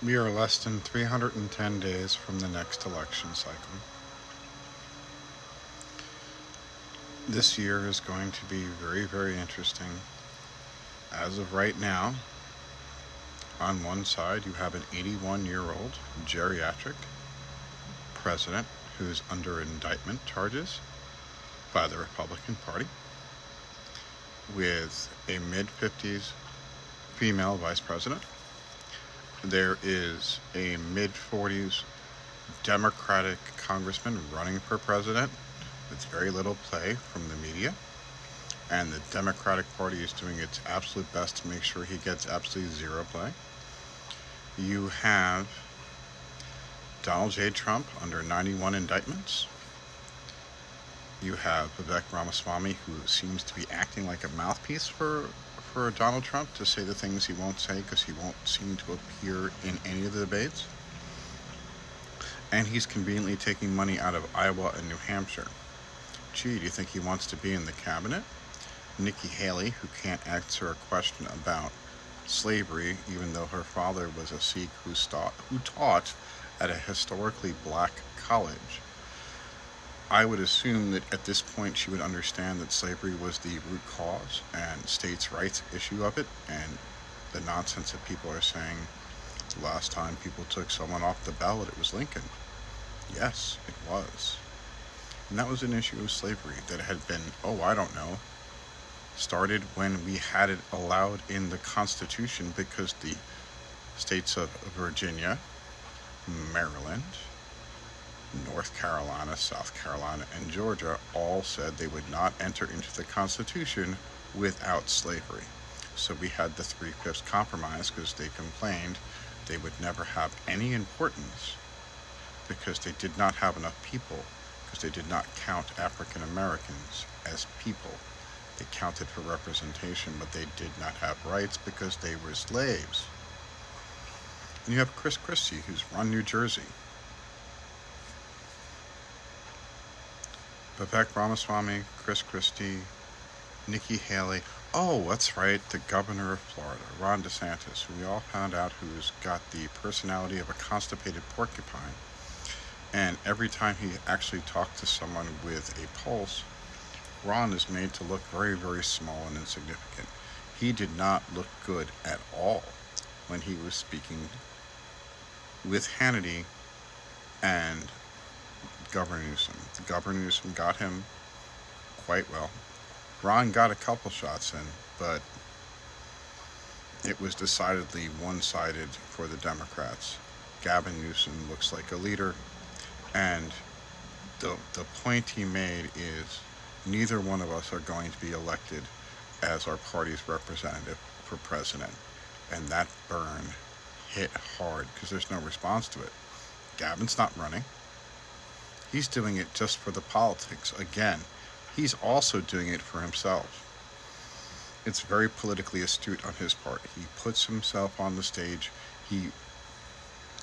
We are less than 310 days from the next election cycle. This year is going to be very, very interesting. As of right now, on one side, you have an 81-year-old geriatric president who's under indictment charges by the Republican Party, with a mid 50s female vice president. There is a mid 40s Democratic congressman running for president with very little play from the media. And the Democratic Party is doing its absolute best to make sure he gets absolutely zero play. You have Donald J. Trump under 91 indictments. You have Vivek Ramaswamy, who seems to be acting like a mouthpiece for Donald Trump to say the things he won't say because he won't seem to appear in any of the debates. And he's conveniently taking money out of Iowa and New Hampshire. Gee, do you think he wants to be in the cabinet? Nikki Haley, who can't answer a question about slavery, even though her father was a Sikh who taught at a historically black college. I would assume that at this point she would understand that slavery was the root cause and states' rights issue of it, and the nonsense that people are saying the last time people took someone off the ballot, it was Lincoln. Yes, it was. And that was an issue of slavery that had been, started when we had it allowed in the Constitution because the states of Virginia, Maryland, North Carolina, South Carolina, and Georgia all said they would not enter into the Constitution without slavery. So we had the 3/5 compromise because they complained they would never have any importance because they did not have enough people, because they did not count African Americans as people. They counted for representation, but they did not have rights because they were slaves. And you have Chris Christie, who's run New Jersey. Vivek Ramaswamy, Chris Christie, Nikki Haley. Oh, that's right, the governor of Florida, Ron DeSantis, who we all found out who's got the personality of a constipated porcupine. And every time he actually talked to someone with a pulse, Ron is made to look very, very small and insignificant. He did not look good at all when he was speaking with Hannity and Governor Newsom. Governor Newsom got him quite well. Ron got a couple shots in, but it was decidedly one-sided for the Democrats. Gavin Newsom looks like a leader, and the point he made is neither one of us are going to be elected as our party's representative for president. And that burn hit hard because there's no response to it. Gavin's not running. He's doing it just for the politics. Again, he's also doing it for himself. It's very politically astute on his part. He puts himself on the stage. He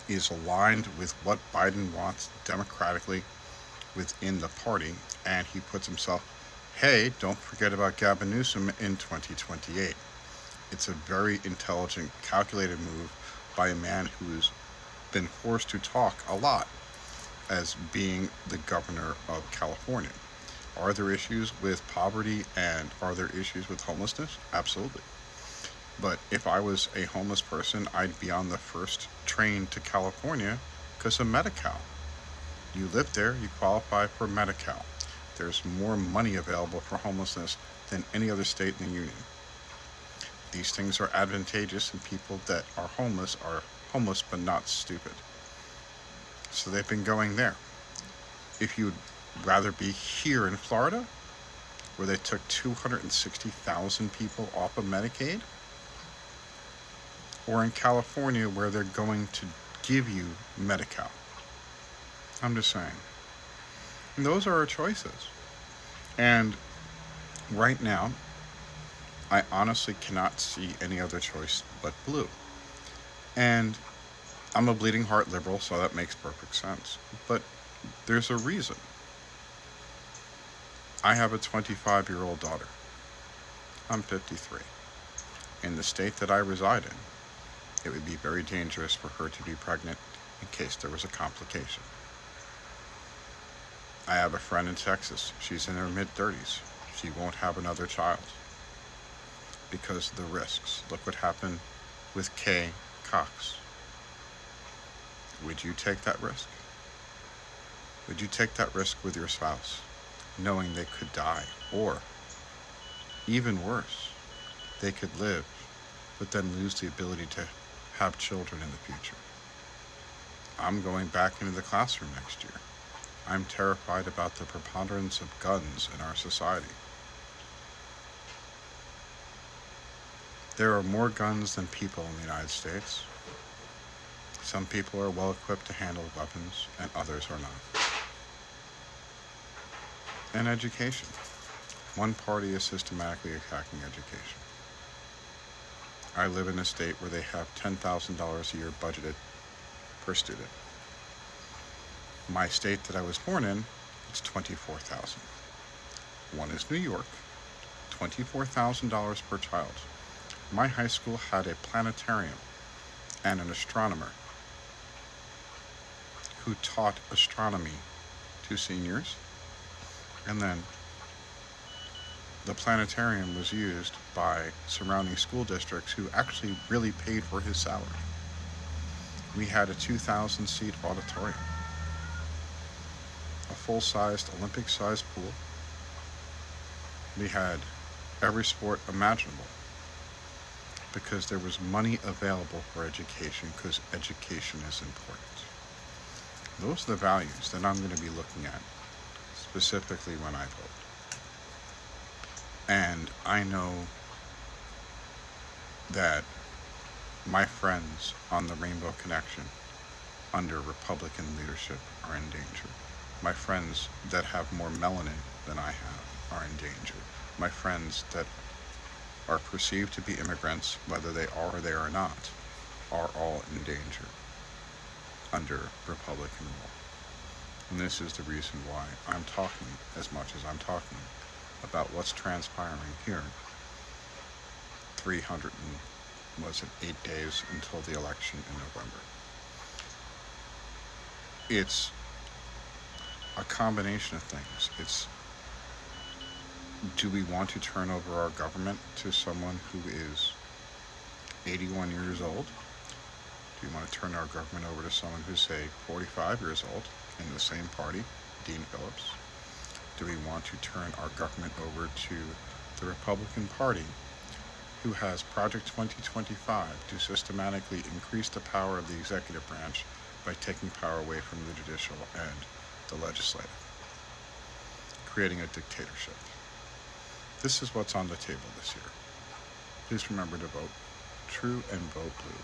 is aligned with what Biden wants democratically within the party, and he puts himself, hey, don't forget about Gavin Newsom in 2028. It's a very intelligent, calculated move by a man who's been forced to talk a lot as being the governor of California. Are there issues with poverty and are there issues with homelessness? Absolutely. But if I was a homeless person, I'd be on the first train to California because of Medi-Cal. You live there, you qualify for Medi-Cal. There's more money available for homelessness than any other state in the union. These things are advantageous, and people that are homeless but not stupid. So they've been going there. If you'd rather be here in Florida, where they took 260,000 people off of Medicaid, or in California, where they're going to give you Medi-Cal. I'm just saying. And those are our choices. And right now, I honestly cannot see any other choice but blue. And I'm a bleeding heart liberal, so that makes perfect sense. But there's a reason. I have a 25-year-old daughter. I'm 53. In the state that I reside in, It would be very dangerous for her to be pregnant in case there was a complication. I have a friend in Texas. She's in her mid-30s. She won't have another child because of the risks. Look what happened with Kay Cox. Would you take that risk? Would you take that risk with your spouse, knowing they could die? Or, even worse, they could live, but then lose the ability to have children in the future. I'm going back into the classroom next year. I'm terrified about the preponderance of guns in our society. There are more guns than people in the United States. Some people are well equipped to handle weapons, and others are not. And education. One party is systematically attacking education. I live in a state where they have $10,000 a year budgeted per student. My state that I was born in, it's $24,000. One is New York, $24,000 per child. My high school had a planetarium and an astronomer who taught astronomy to seniors, and then the planetarium was used by surrounding school districts who actually really paid for his salary. We had a 2,000-seat auditorium, a full-sized Olympic-sized pool. We had every sport imaginable because there was money available for education, because education is important. Those are the values that I'm going to be looking at specifically when I vote. And I know that my friends on the Rainbow Connection under Republican leadership are in danger. My friends that have more melanin than I have are in danger. My friends that are perceived to be immigrants, whether they are or they are not, are all in danger under Republican rule. And this is the reason why I'm talking as much as I'm talking about what's transpiring here. 8 days until the election in November. It's a combination of things. It's, do we want to turn over our government to someone who is 81 years old? Do we want to turn our government over to someone who's, say, 45 years old in the same party, Dean Phillips? Do we want to turn our government over to the Republican Party, who has Project 2025 to systematically increase the power of the executive branch by taking power away from the judicial and the legislative, creating a dictatorship? This is what's on the table this year. Please remember to vote true and vote blue.